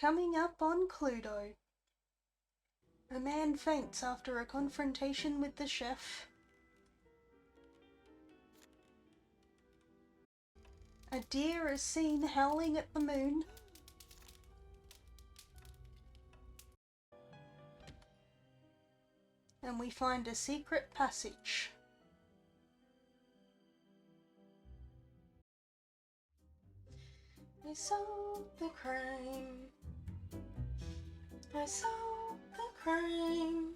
Coming up on Cluedo. A man faints after a confrontation with the chef. A deer is seen howling at the moon. And we find a secret passage. I solved the crime. I solved the crime.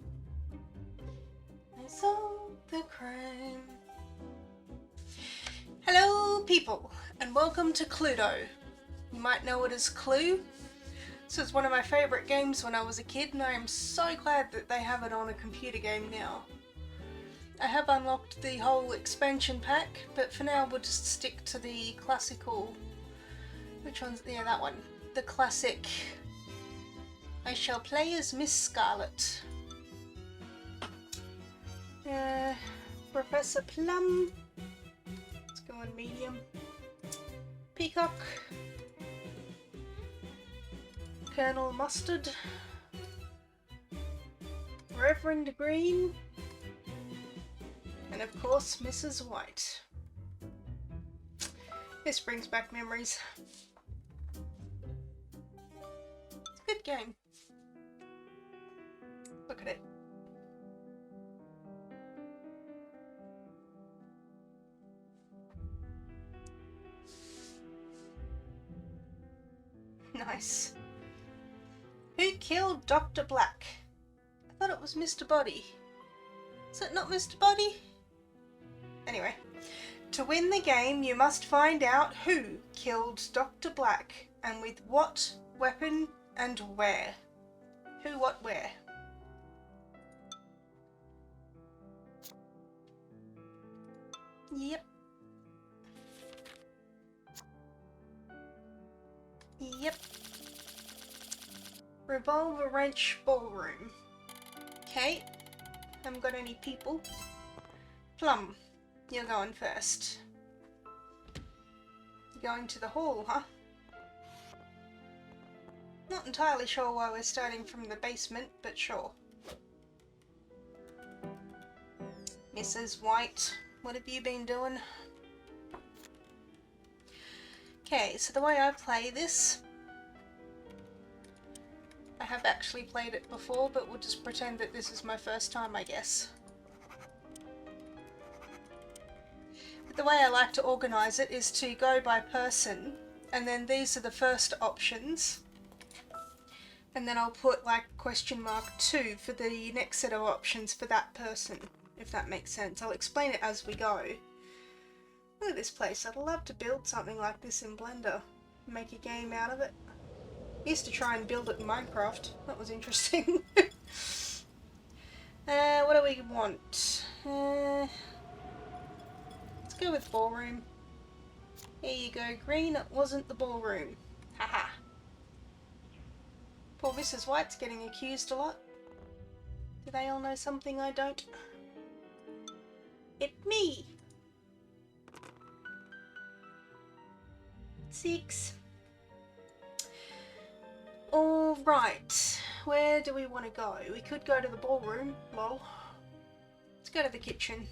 I solved the crime. Hello people, and welcome to Cluedo. You might know it as Clue. This was one of my favourite games when I was a kid, and I am so glad that they have it on a computer game now. I have unlocked the whole expansion pack, but for now we'll just stick to the classical... Which one's... yeah, that one. The classic... I shall play as Miss Scarlet. Professor Plum. Let's go on medium. Peacock. Colonel Mustard. Reverend Green. And of course, Mrs. White. This brings back memories. It's a good game. Look at it. Nice. Who killed Dr. Black? I thought it was Mr. Body. Is it not Mr. Body? Anyway. To win the game, you must find out who killed Dr. Black and with what weapon and where. Who, what, where. Yep. Yep. Revolver Wrench Ballroom. Okay. Haven't got any people. Plum, you're going first. You're going to the hall, huh? Not entirely sure why we're starting from the basement, but sure. Mrs. White, what have you been doing? Okay, so the way I play this, I have actually played it before, but we'll just pretend that this is my first time, I guess. But the way I like to organise it is to go by person, and then these are the first options, and then I'll put like question mark 2 for the next set of options for that person, if that makes sense. I'll explain it as we go. Look at this place. I'd love to build something like this in Blender. Make a game out of it. I used to try and build it in Minecraft. That was interesting. What do we want? Let's go with ballroom. Here you go, green. It wasn't the ballroom. Haha. Poor Mrs. White's getting accused a lot. Do they all know something I don't? It's me! 6. Alright, where do we want to go? We could go to the ballroom, lol. Let's go to the kitchen.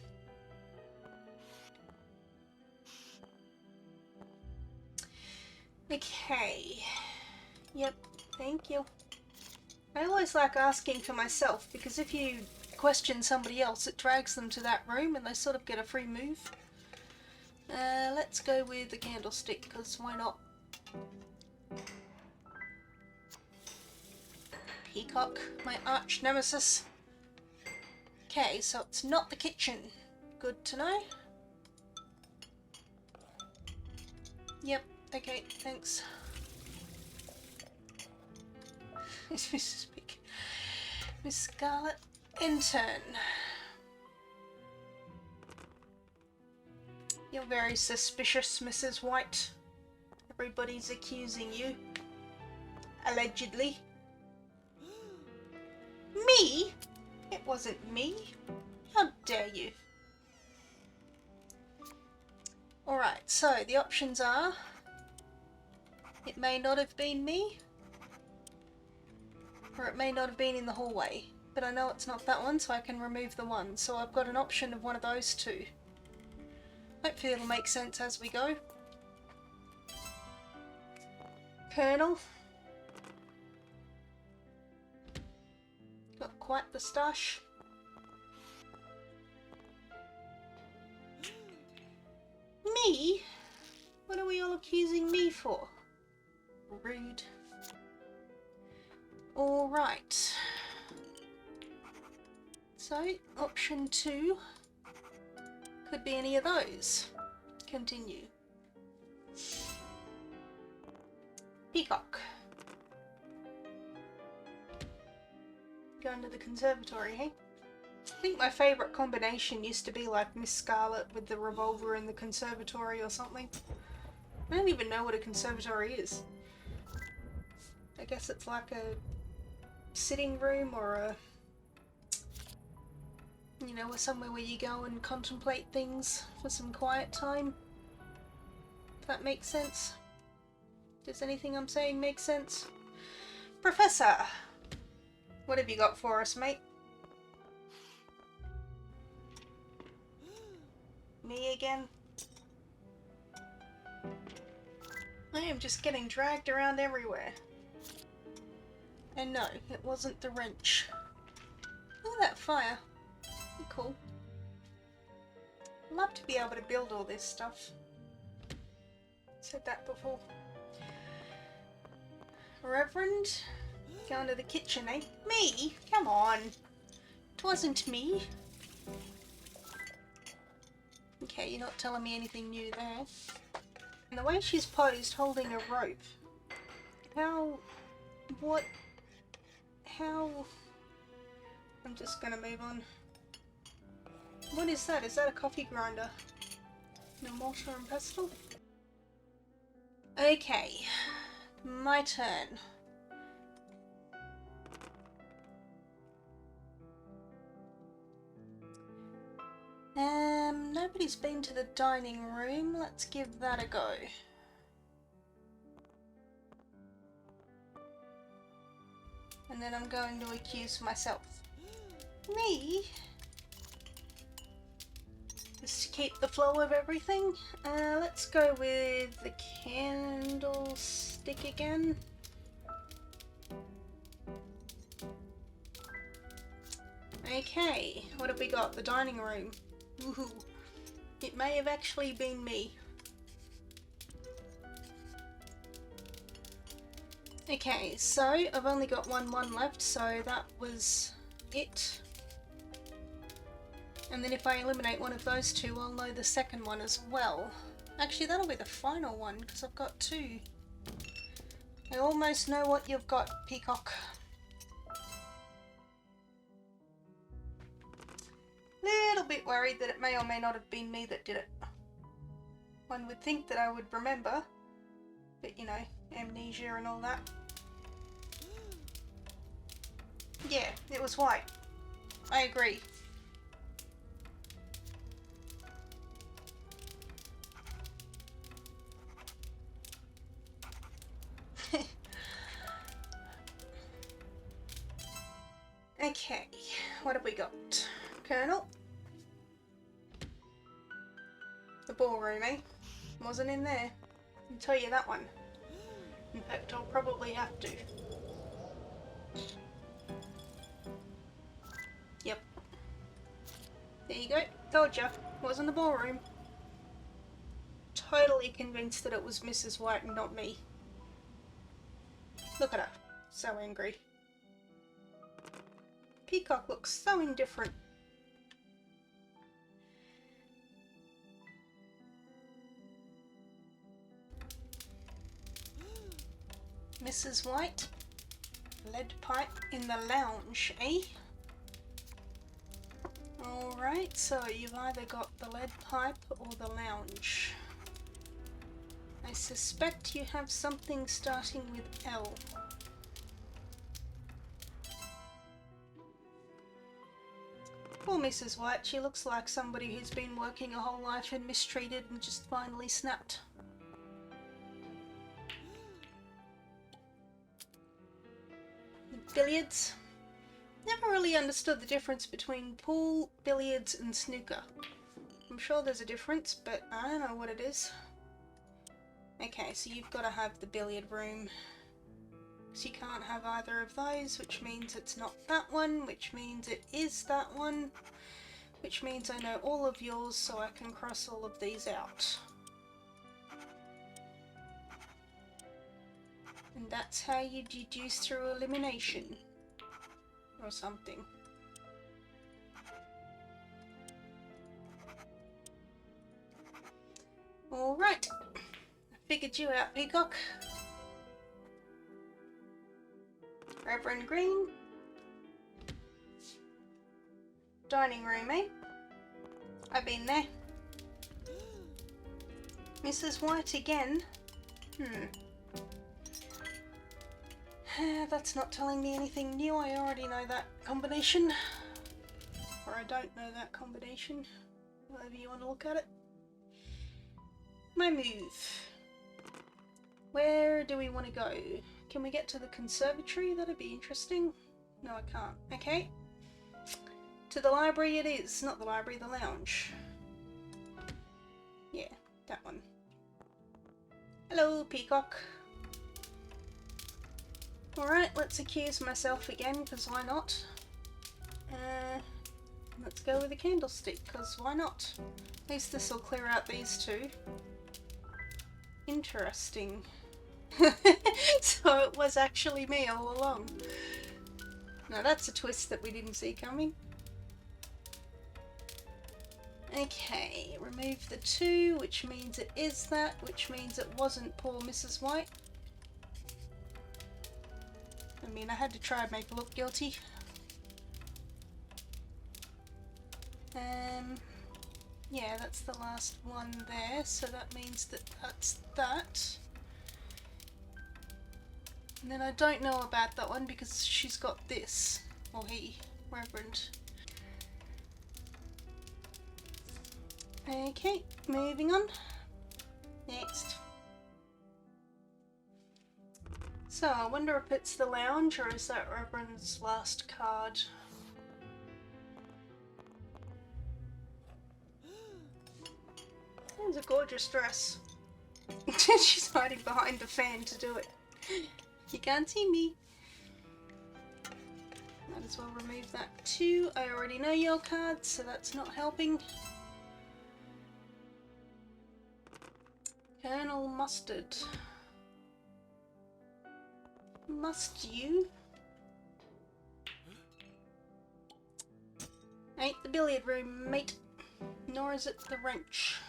Okay. Yep, thank you. I always like asking for myself, because if you question somebody else, it drags them to that room and they sort of get a free move. Let's go with the candlestick, because why not? Peacock, my arch nemesis. Okay, so it's not the kitchen. Good to know. Yep, okay, thanks. It's Mrs. Big. Miss Scarlet, intern. You're very suspicious, Mrs. White. Everybody's accusing you. Allegedly. Me? It wasn't me. How dare you? Alright, so the options are... It may not have been me. Or it may not have been in the hallway. But I know it's not that one, so I can remove the one. So I've got an option of one of those two. Hopefully it'll make sense as we go. Colonel. Got quite the stash. Me? What are we all accusing me for? Rude. Alright. So, option 2 could be any of those. Continue. Peacock. Going to the conservatory, hey? I think my favourite combination used to be like Miss Scarlet with the revolver in the conservatory or something. I don't even know what a conservatory is. I guess it's like a sitting room or a, you know, somewhere where you go and contemplate things for some quiet time. If that makes sense. Does anything I'm saying make sense? Professor! What have you got for us, mate? Me again? I am just getting dragged around everywhere. And no, it wasn't the wrench. Look at that fire. Cool. Love to be able to build all this stuff. Said that before. Reverend? Going to the kitchen, eh? Me? Come on. It wasn't me. Okay, you're not telling me anything new there. And the way she's posed holding a rope. How... What... How... I'm just gonna move on. What is that? Is that a coffee grinder? A mortar and pestle? Okay. My turn. Nobody's been to the dining room. Let's give that a go. And then I'm going to accuse myself. Me? Just to keep the flow of everything. Let's go with the candlestick again. Okay, what have we got? The dining room. Woohoo. It may have actually been me. Okay, so I've only got one left, so that was it. And then if I eliminate one of those two, I'll know the second one as well. Actually, that'll be the final one, because I've got two. I almost know what you've got, Peacock. Little bit worried that it may or may not have been me that did it. One would think that I would remember, but you know, amnesia and all that. Yeah, it was white. I agree. Okay, what have we got? Colonel? The ballroom, eh? Wasn't in there. I'll tell you that one. In fact, I'll probably have to. Yep. There you go. Told ya. Wasn't the ballroom. Totally convinced that it was Mrs. White and not me. Look at her. So angry. Peacock looks so indifferent. Mrs. White, lead pipe in the lounge, eh? Alright, so you've either got the lead pipe or the lounge. I suspect you have something starting with L. Poor Mrs. White, she looks like somebody who's been working a whole life and mistreated and just finally snapped. Billiards. Never really understood the difference between pool, billiards and snooker. I'm sure there's a difference, but I don't know what it is. Okay, so you've got to have the billiard room. So you can't have either of those, which means it's not that one, which means it is that one, which means I know all of yours, so I can cross all of these out. And that's how you deduce through elimination. Or something. Alright. I figured you out, Peacock. Rev Green. Dining room, eh? I've been there. Mrs. White again? That's not telling me anything new. I already know that combination. Or I don't know that combination. However you want to look at it. My move. Where do we want to go? Can we get to the conservatory? That'd be interesting. No, I can't. Okay. To the library it is. Not the library, the lounge. Yeah, that one. Hello, Peacock. Alright, let's accuse myself again, because why not? Let's go with a candlestick, because why not? At least this will clear out these two. Interesting. So it was actually me all along. Now that's a twist that we didn't see coming. Okay, remove the 2, which means it is that, which means it wasn't poor Mrs. White. I mean, I had to try and make her look guilty. Yeah, that's the last one there, so that means that that's that. And then I don't know about that one because she's got this, or he, Reverend. Okay, moving on. Next. So, I wonder if it's the lounge or is that Reverend's last card? That was a gorgeous dress. She's hiding behind the fan to do it. You can't see me. Might as well remove that too. I already know your cards, so that's not helping. Colonel Mustard. Must you? Ain't the billiard room, mate. Nor is it the wrench.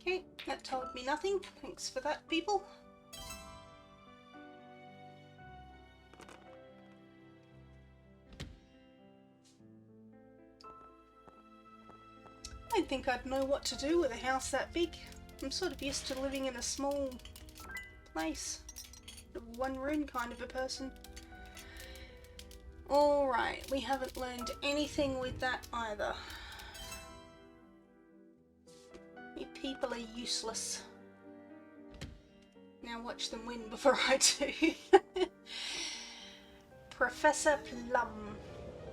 Okay, that told me nothing. Thanks for that, people. I don't think I'd know what to do with a house that big. I'm sort of used to living in a small place. A one-room kind of a person. Alright, we haven't learned anything with that either. You people are useless. Now watch them win before I do. Professor Plum.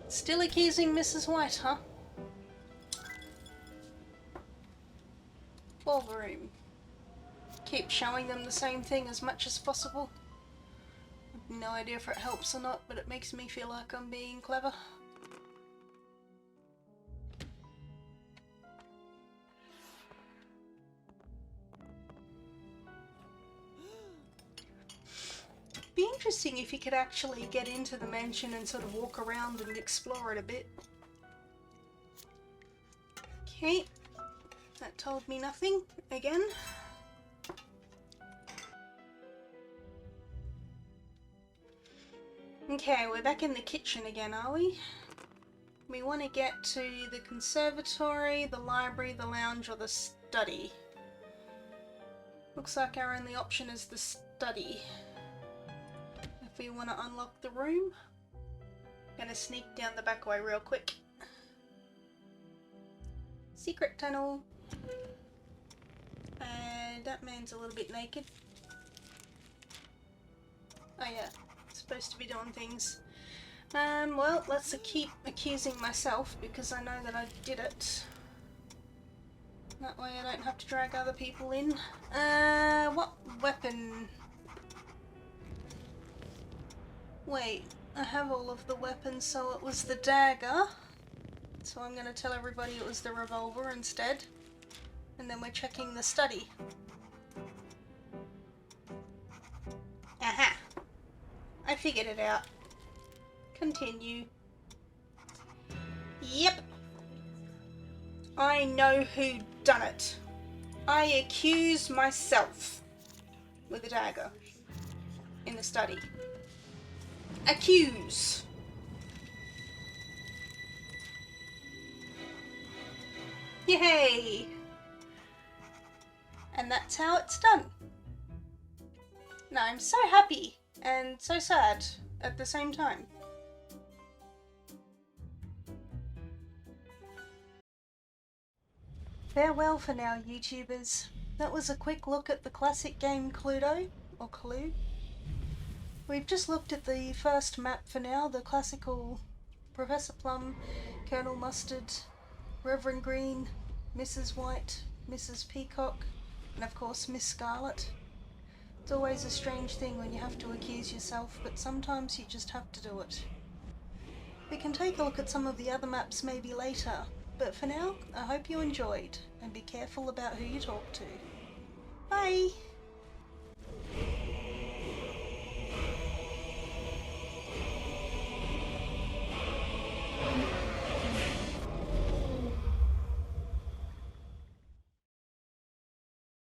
Still accusing Mrs. White, huh? Ballroom. Keep showing them the same thing as much as possible. I've no idea if it helps or not, but it makes me feel like I'm being clever. Be interesting if you could actually get into the mansion and sort of walk around and explore it a bit. Okay, that told me nothing again. Okay, we're back in the kitchen again, are we? We want to get to the conservatory, the library, the lounge, or the study. Looks like our only option is the study. If we want to unlock the room, I'm gonna sneak down the back way real quick. Secret tunnel. That man's a little bit naked. Oh yeah, supposed to be doing things. Well, let's keep accusing myself because I know that I did it. That way I don't have to drag other people in. What weapon? Wait, I have all of the weapons, so it was the dagger. So I'm going to tell everybody it was the revolver instead. And then we're checking the study. Aha! I figured it out. Continue. Yep. I know who done it. I accuse myself with a dagger in the study. Accuse. Yay! And that's how it's done. Now I'm so happy and so sad at the same time. Farewell for now, YouTubers. That was a quick look at the classic game Cluedo, or Clue. We've just looked at the first map for now, the classical Professor Plum, Colonel Mustard, Rev Green, Mrs. White, Mrs. Peacock, and of course Miss Scarlet. It's always a strange thing when you have to accuse yourself, but sometimes you just have to do it. We can take a look at some of the other maps maybe later, but for now, I hope you enjoyed, and be careful about who you talk to. Bye!